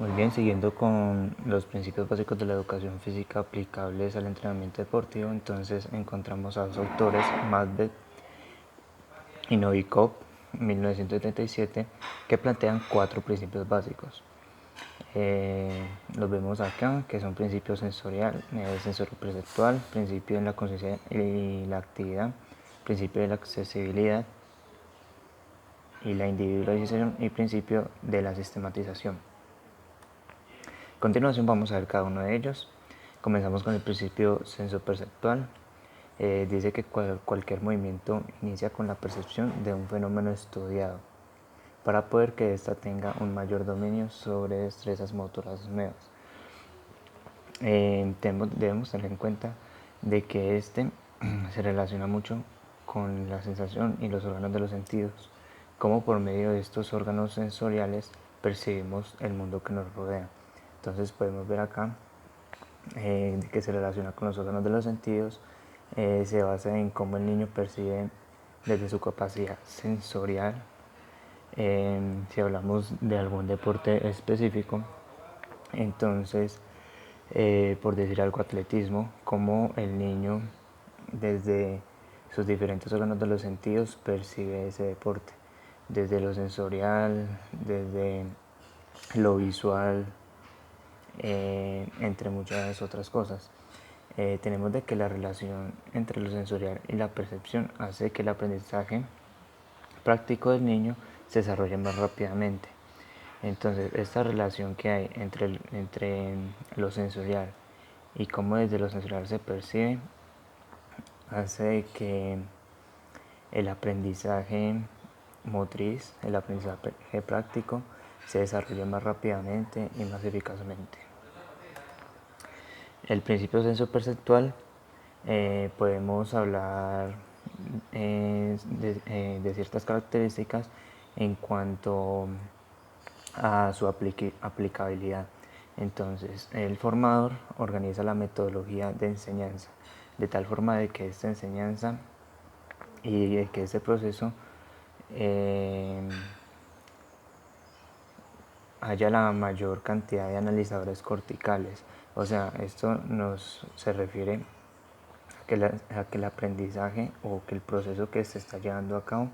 Muy bien, siguiendo con los principios básicos de la educación física aplicables al entrenamiento deportivo, entonces encontramos a dos autores, Madbeth y Novikov, 1977, que plantean cuatro principios básicos. Los vemos acá, que son principios sensorial, sensoro-perceptual, principio de la conciencia y la actividad, principio de la accesibilidad y la individualización y principio de la sistematización. A continuación vamos a ver cada uno de ellos. Comenzamos con el principio sensoperceptual. Dice que cualquier movimiento inicia con la percepción de un fenómeno estudiado para poder que ésta tenga un mayor dominio sobre destrezas motoras nuevas. Debemos tener en cuenta de que este se relaciona mucho con la sensación y los órganos de los sentidos, como por medio de estos órganos sensoriales percibimos el mundo que nos rodea. Entonces podemos ver acá que se relaciona con los órganos de los sentidos, se basa en cómo el niño percibe desde su capacidad sensorial. Si hablamos de algún deporte específico, entonces, por decir algo, atletismo, como el niño desde sus diferentes órganos de los sentidos percibe ese deporte, desde lo sensorial, desde lo visual, entre muchas otras cosas. Tenemos de que la relación entre lo sensorial y la percepción hace que el aprendizaje práctico del niño se desarrolle más rápidamente. Entonces, esta relación que hay entre lo sensorial y cómo desde lo sensorial se percibe hace que el aprendizaje motriz, el aprendizaje práctico, se desarrolle más rápidamente y más eficazmente. El principio sensoperceptual, podemos hablar de ciertas características en cuanto a su aplicabilidad. Entonces, el formador organiza la metodología de enseñanza de tal forma de que esta enseñanza y de que este proceso haya la mayor cantidad de analizadores corticales. O sea, esto se refiere a que el aprendizaje o que el proceso que se está llevando a cabo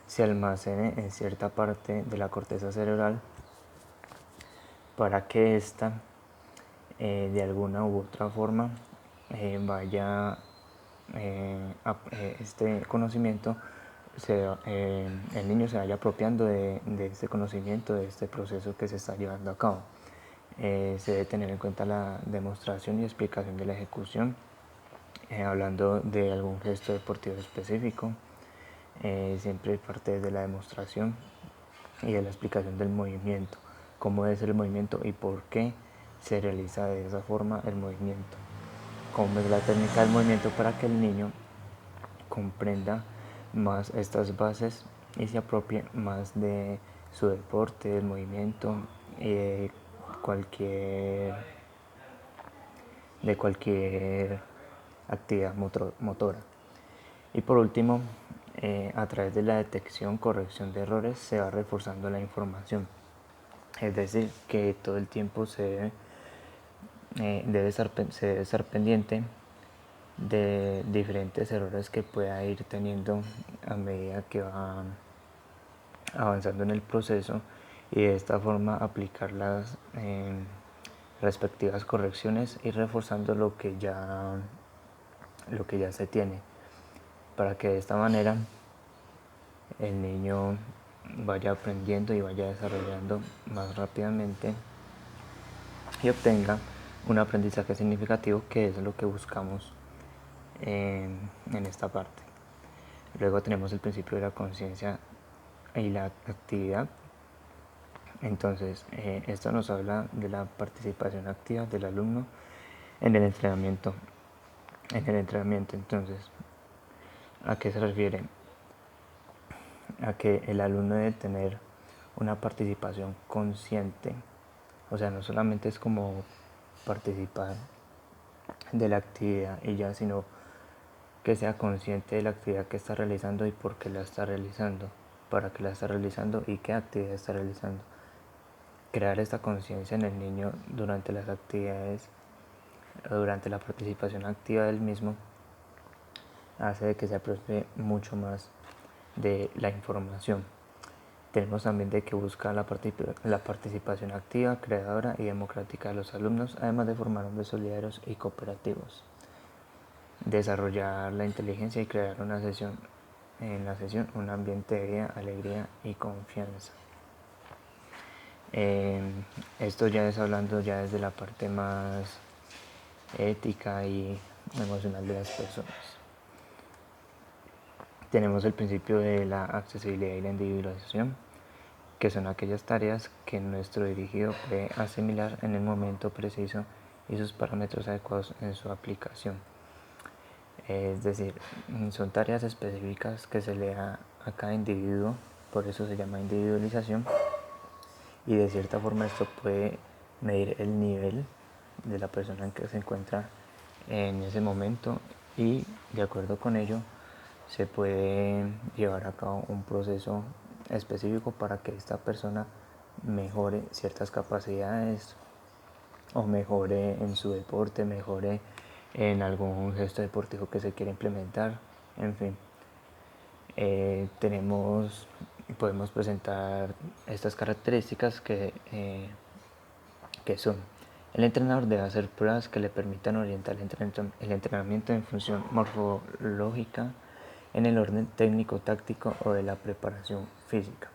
se almacene en cierta parte de la corteza cerebral para que ésta de alguna u otra forma vaya este conocimiento, el niño se vaya apropiando de este conocimiento, de este proceso que se está llevando a cabo. Se debe tener en cuenta la demostración y explicación de la ejecución, hablando de algún gesto deportivo específico, siempre parte de la demostración y de la explicación del movimiento, cómo debe ser el movimiento y por qué se realiza de esa forma el movimiento, cómo es la técnica del movimiento para que el niño comprenda más estas bases y se apropie más de su deporte, del movimiento y cualquier, de cualquier actividad motora. Y por último, a través de la detección, corrección de errores se va reforzando la información. Es decir, que todo el tiempo se debe estar pendiente de diferentes errores que pueda ir teniendo a medida que va avanzando en el proceso y de esta forma aplicar las respectivas correcciones y reforzando lo que ya se tiene, para que de esta manera el niño vaya aprendiendo y vaya desarrollando más rápidamente y obtenga un aprendizaje significativo, que es lo que buscamos en esta parte. Luego tenemos el principio de la conciencia y la actividad. Entonces, esto nos habla de la participación activa del alumno en el entrenamiento. Entonces, ¿a qué se refiere? A que el alumno debe tener una participación consciente. O sea, no solamente es como participar de la actividad y ya, sino que sea consciente de la actividad que está realizando y por qué la está realizando, para qué la está realizando y qué actividad está realizando. crear esta conciencia en el niño durante las actividades, durante la participación activa del mismo, hace de que se apropie mucho más de la información. Tenemos también de que busca la participación activa, creadora y democrática de los alumnos, además de formar hombres solidarios y cooperativos. Desarrollar la inteligencia y crear en la sesión un ambiente de vida, alegría y confianza. Esto ya es hablando ya desde la parte más ética y emocional de las personas. Tenemos el principio de la accesibilidad y la individualización, que son aquellas tareas que nuestro dirigido puede asimilar en el momento preciso y sus parámetros adecuados en su aplicación. Es decir, son tareas específicas que se le da a cada individuo, por eso se llama individualización, y de cierta forma esto puede medir el nivel de la persona en que se encuentra en ese momento, y de acuerdo con ello se puede llevar a cabo un proceso específico para que esta persona mejore ciertas capacidades o mejore en su deporte, mejore en algún gesto deportivo que se quiera implementar, en fin. Podemos presentar estas características que son: el entrenador debe hacer pruebas que le permitan orientar el entrenamiento en función morfológica, en el orden técnico, táctico o de la preparación física.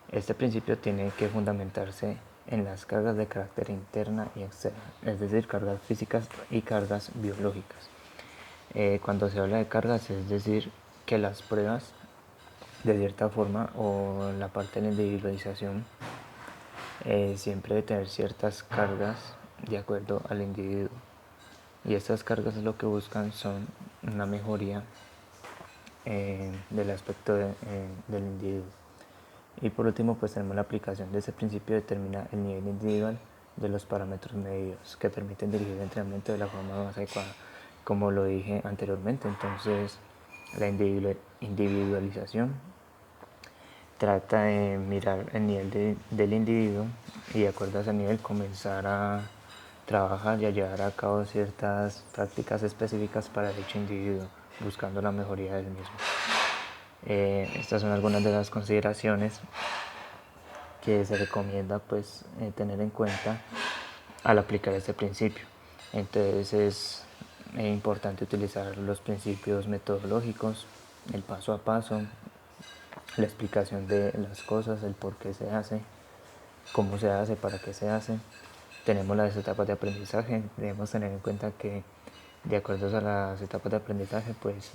Este principio tiene que fundamentarse en las cargas de carácter interna y externa, es decir, cargas físicas y cargas biológicas. Cuando se habla de cargas, es decir, que las pruebas, de cierta forma, o la parte de la individualización, siempre debe tener ciertas cargas de acuerdo al individuo. Y estas cargas lo que buscan son una mejoría del aspecto del individuo. Y por último, pues tenemos la aplicación de ese principio, determina el nivel individual de los parámetros medidos que permiten dirigir el entrenamiento de la forma más adecuada, como lo dije anteriormente. Entonces, la individualización trata de mirar el nivel del individuo y, de acuerdo a ese nivel, comenzar a trabajar y a llevar a cabo ciertas prácticas específicas para dicho individuo, buscando la mejoría del mismo. Estas son algunas de las consideraciones que se recomienda pues tener en cuenta al aplicar este principio. Entonces es importante utilizar los principios metodológicos, el paso a paso, la explicación de las cosas, el por qué se hace, cómo se hace, para qué se hace. Tenemos las etapas de aprendizaje. Debemos tener en cuenta que, de acuerdo a las etapas de aprendizaje, pues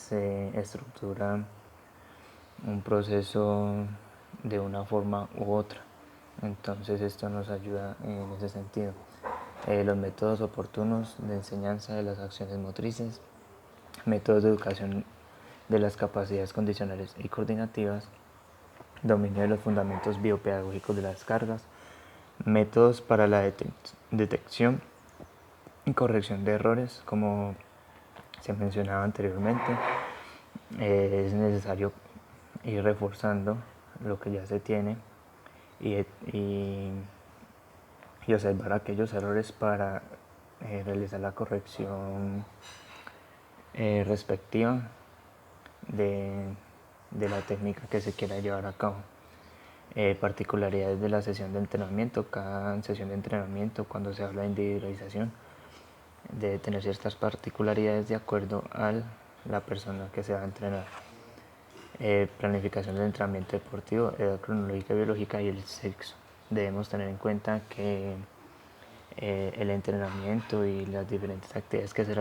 se estructura un proceso de una forma u otra. Entonces esto nos ayuda en ese sentido. Los métodos oportunos de enseñanza de las acciones motrices, métodos de educación de las capacidades condicionales y coordinativas, dominio de los fundamentos biopedagógicos de las cargas, métodos para la detección y corrección de errores, como se mencionaba anteriormente. Es necesario ir reforzando lo que ya se tiene y observar aquellos errores para realizar la corrección respectiva de la técnica que se quiera llevar a cabo. Particularidades de la sesión de entrenamiento. Cada sesión de entrenamiento, cuando se habla de individualización, debe tener ciertas particularidades de acuerdo a la persona que se va a entrenar. Planificación del entrenamiento deportivo, edad cronológica, biológica y el sexo. Debemos tener en cuenta que el entrenamiento y las diferentes actividades que se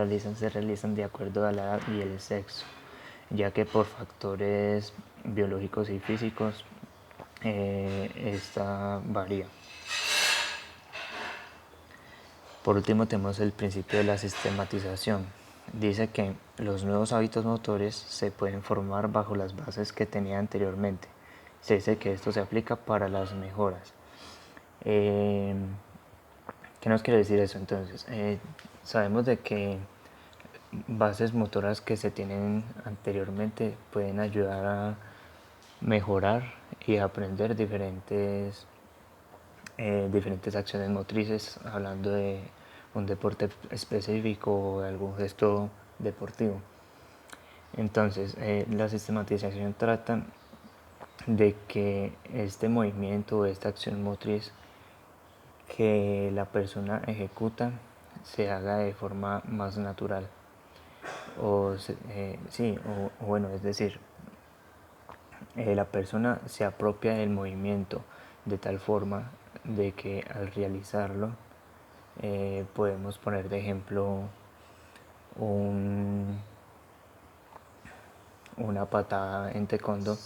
realizan de acuerdo a la edad y el sexo, ya que por factores biológicos y físicos esta varía. Por último, tenemos el principio de la sistematización. Dice que los nuevos hábitos motores se pueden formar bajo las bases que tenía anteriormente. Se dice que esto se aplica para las mejoras. ¿Qué nos quiere decir eso entonces? Sabemos de que bases motoras que se tienen anteriormente pueden ayudar mejorar y aprender diferentes acciones motrices, hablando de un deporte específico o de algún gesto deportivo. Entonces, la sistematización trata de que este movimiento o esta acción motriz que la persona ejecuta se haga de forma más natural. Bueno, es decir, la persona se apropia del movimiento de tal forma de que al realizarlo podemos poner de ejemplo una patada en taekwondo.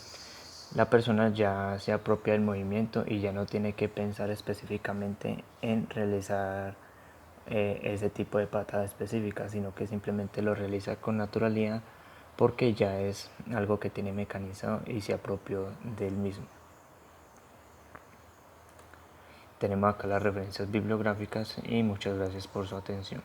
La persona ya se apropia del movimiento y ya no tiene que pensar específicamente en realizar ese tipo de patada específica, sino que simplemente lo realiza con naturalidad porque ya es algo que tiene mecanizado y se apropió del mismo. Tenemos acá las referencias bibliográficas y muchas gracias por su atención.